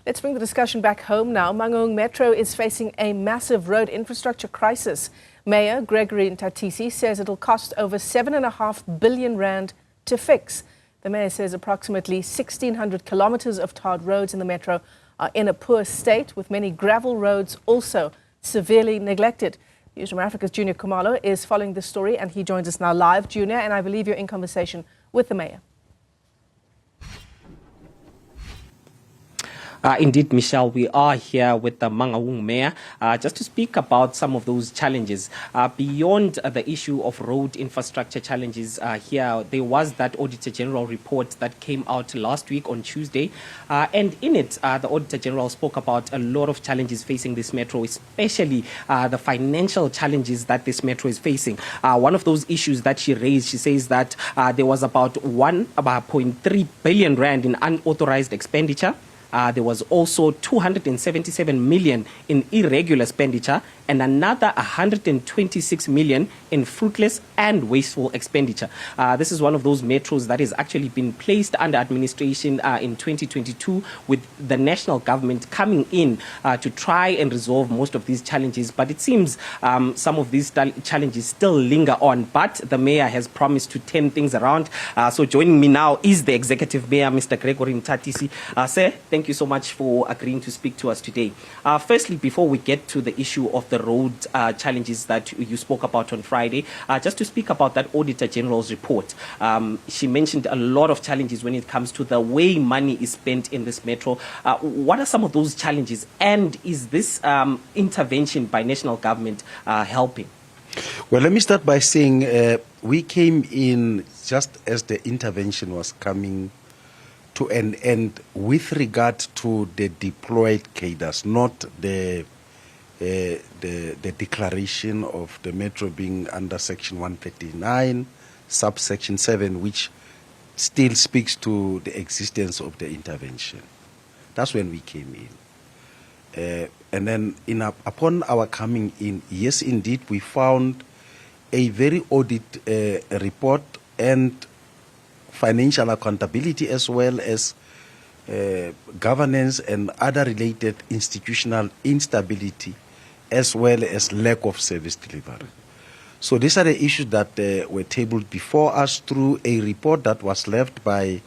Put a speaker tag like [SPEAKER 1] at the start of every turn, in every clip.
[SPEAKER 1] Let's bring the discussion back home now. Mangaung Metro is facing a massive road infrastructure crisis. Mayor Gregory Nthatisi says it'll cost over 7.5 billion rand to fix. The mayor says approximately 1,600 kilometers of tarred roads in the metro are in a poor state, with many gravel roads also severely neglected. Newzroom Afrika's Juniour Khumalo is following this story, and he joins us now live. Juniour, and I believe you're in conversation with the mayor.
[SPEAKER 2] Indeed, Michelle, we are here with the Mangaung Mayor just to speak about some of those challenges. Beyond the issue of road infrastructure challenges here, there was that Auditor General report that came out last week on Tuesday. And in it, the Auditor General spoke about a lot of challenges facing this metro, especially the financial challenges that this metro is facing. One of those issues that she raised, she says that there was about 1.3 billion rand in unauthorized expenditure. There was also 277 million in irregular expenditure and another 126 million in fruitless and wasteful expenditure. This is one of those metros that has actually been placed under administration in 2022, with the national government coming in to try and resolve most of these challenges. But it seems some of these challenges still linger on. But the mayor has promised to turn things around. So joining me now is the Executive Mayor, Mr. Gregory Nthatisi. Sir, thank you so much for agreeing to speak to us today. Firstly, before we get to the issue of the road challenges that you spoke about on Friday, just to speak about that Auditor General's report. She mentioned a lot of challenges when it comes to the way money is spent in this metro. What are some of those challenges, and is this intervention by national government helping?
[SPEAKER 3] Well, let me start by saying we came in just as the intervention was coming to an end with regard to the deployed cadres, not the declaration of the metro being under Section 139, subsection 7, which still speaks to the existence of the intervention. That's when we came in. And then upon our coming in, yes, indeed, we found a very audit report and financial accountability, as well as governance and other related institutional instability, as well as lack of service delivery. So these are the issues that were tabled before us through a report that was left by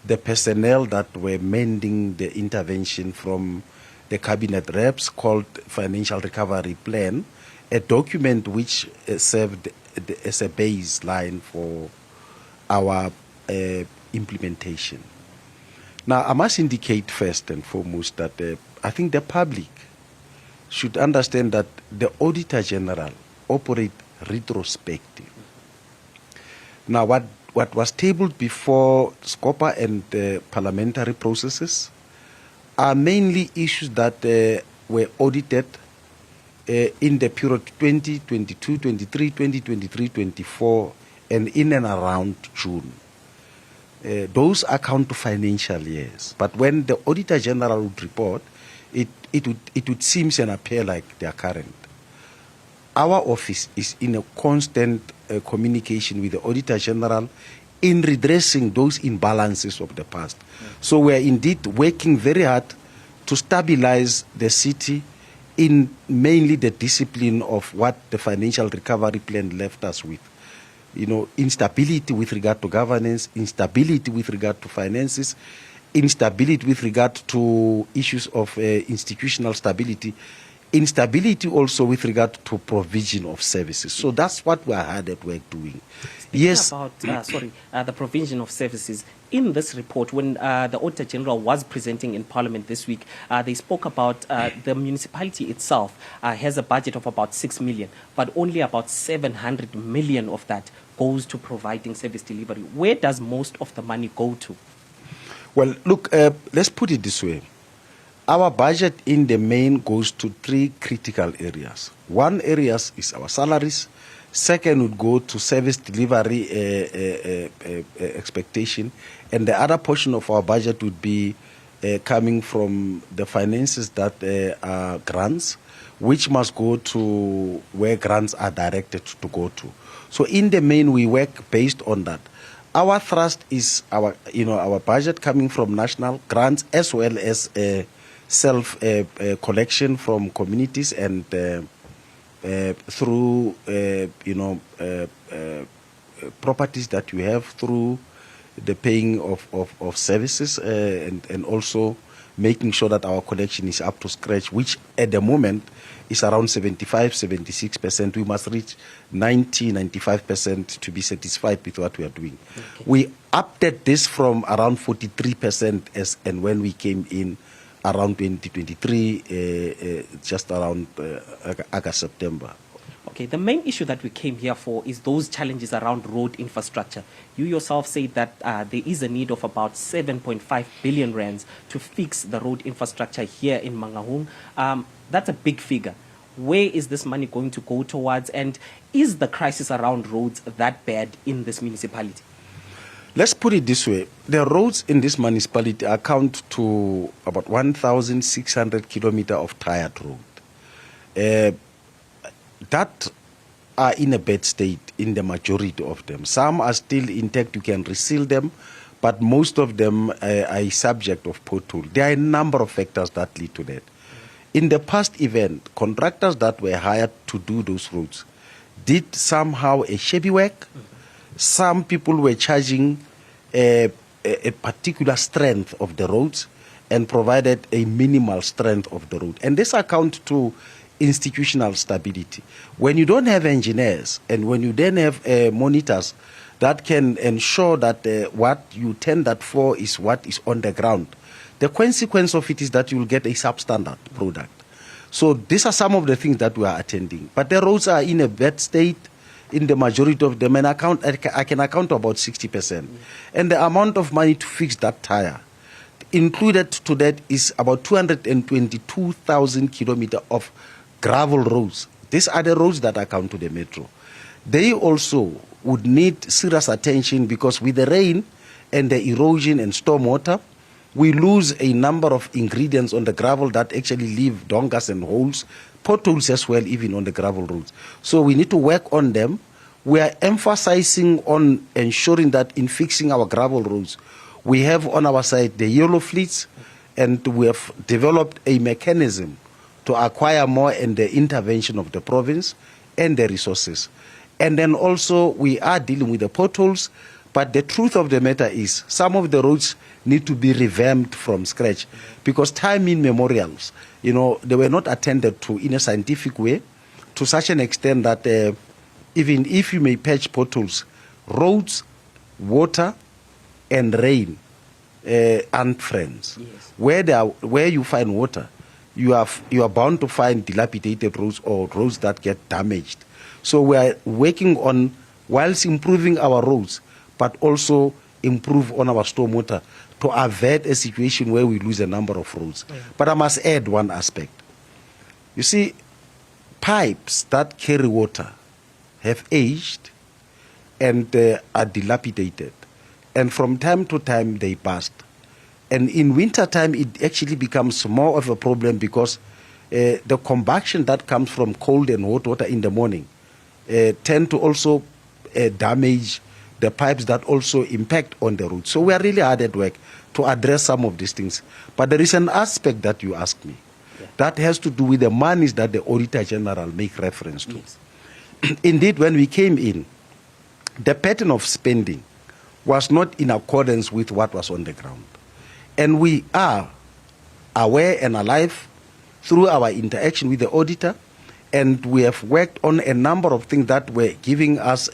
[SPEAKER 3] the personnel that were mending the intervention from the cabinet reps, called Financial Recovery Plan, a document which served as a baseline for our implementation. Now, I must indicate first and foremost that I think the public should understand that the Auditor General operates retrospective. Now, what was tabled before SCOPA and the parliamentary processes are mainly issues that were audited in the period 2022, 23, 2023, 24, and in and around June. Those account to financial years. But when the Auditor General would report, it would seem and appear like they are current. Our office is in a constant communication with the Auditor General in redressing those imbalances of the past. So we are indeed working very hard to stabilize the city in mainly the discipline of what the Financial Recovery Plan left us with. You know, instability with regard to governance, instability with regard to finances, instability with regard to issues of institutional stability, instability also with regard to provision of services. So that's what we are hard at work doing.
[SPEAKER 2] Yes. About the provision of services. In this report, when the Auditor General was presenting in Parliament this week, they spoke about the municipality itself has a budget of about 6 million, but only about 700 million of that goes to providing service delivery. Where does most of the money go to?
[SPEAKER 3] Well, look, let's put it this way. Our budget in the main goes to three critical areas. One area is our salaries. Second would go to service delivery expectation. And the other portion of our budget would be coming from the finances that are grants, which must go to where grants are directed to go to. So in the main, we work based on that. Our thrust is our budget coming from national grants as well as self-collection from communities and through, properties that you have through the paying of services and also making sure that our collection is up to scratch, which at the moment is around 75-76%. We must reach 90-95% to be satisfied with what we are doing. Okay. We upped this from around 43% and when we came in around 2023, just around August, September.
[SPEAKER 2] Okay, the main issue that we came here for is those challenges around road infrastructure. You yourself say that there is a need of about 7.5 billion rands to fix the road infrastructure here in Mangaung. That's a big figure. Where is this money going to go towards, and is the crisis around roads that bad in this municipality?
[SPEAKER 3] Let's put it this way. The roads in this municipality account to about 1,600 kilometers of tired road. That are in a bad state in the majority of them. Some are still intact, you can reseal them, but most of them are subject of pothole. There are a number of factors that lead to that. In the past event, contractors that were hired to do those roads did somehow a shabby work. Some people were charging a particular strength of the roads and provided a minimal strength of the road. And this account to institutional stability. When you don't have engineers and when you then have monitors that can ensure that what you tender for is what is on the ground, the consequence of it is that you will get a substandard product. So these are some of the things that we are attending. But the roads are in a bad state in the majority of them, and I can account about 60%. And the amount of money to fix that tire included to that is about 222,000 kilometers of gravel roads. These are the roads that account to the metro. They also would need serious attention because with the rain and the erosion and stormwater, we lose a number of ingredients on the gravel that actually leave dongas and holes, potholes as well, even on the gravel roads. So we need to work on them. We are emphasizing on ensuring that in fixing our gravel roads, we have on our side the yellow fleets, and we have developed a mechanism to acquire more in the intervention of the province and the resources. And then also we are dealing with the potholes, but the truth of the matter is some of the roads need to be revamped from scratch because time immemorials, they were not attended to in a scientific way to such an extent that even if you may patch potholes, roads, water, and rain aren't friends. Yes. Where you find water, you are bound to find dilapidated roads or roads that get damaged. So we are working on, whilst improving our roads, but also improve on our stormwater to avert a situation where we lose a number of roads. Yeah. But I must add one aspect. You see, pipes that carry water have aged and are dilapidated. And from time to time, they burst. And in winter time, it actually becomes more of a problem because the combustion that comes from cold and hot water in the morning tend to also damage the pipes that also impact on the road. So we are really hard at work to address some of these things. But there is an aspect that you asked me that has to do with the monies that the Auditor General make reference to. Yes. Indeed, when we came in, the pattern of spending was not in accordance with what was on the ground. And we are aware and alive through our interaction with the auditor, and we have worked on a number of things that were giving us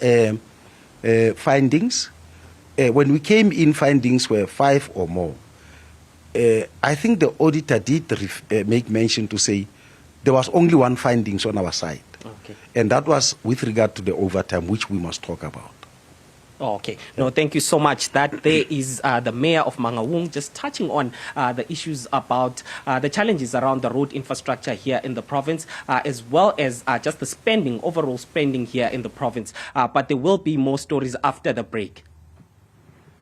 [SPEAKER 3] findings. When we came in, findings were 5 or more. I think the auditor did make mention to say there was only one findings on our side. Okay. And that was with regard to the overtime, which we must talk about.
[SPEAKER 2] Okay. No, thank you so much. That there is the mayor of Mangaung just touching on the issues about the challenges around the road infrastructure here in the province, as well as just the spending, overall spending here in the province. But there will be more stories after the break.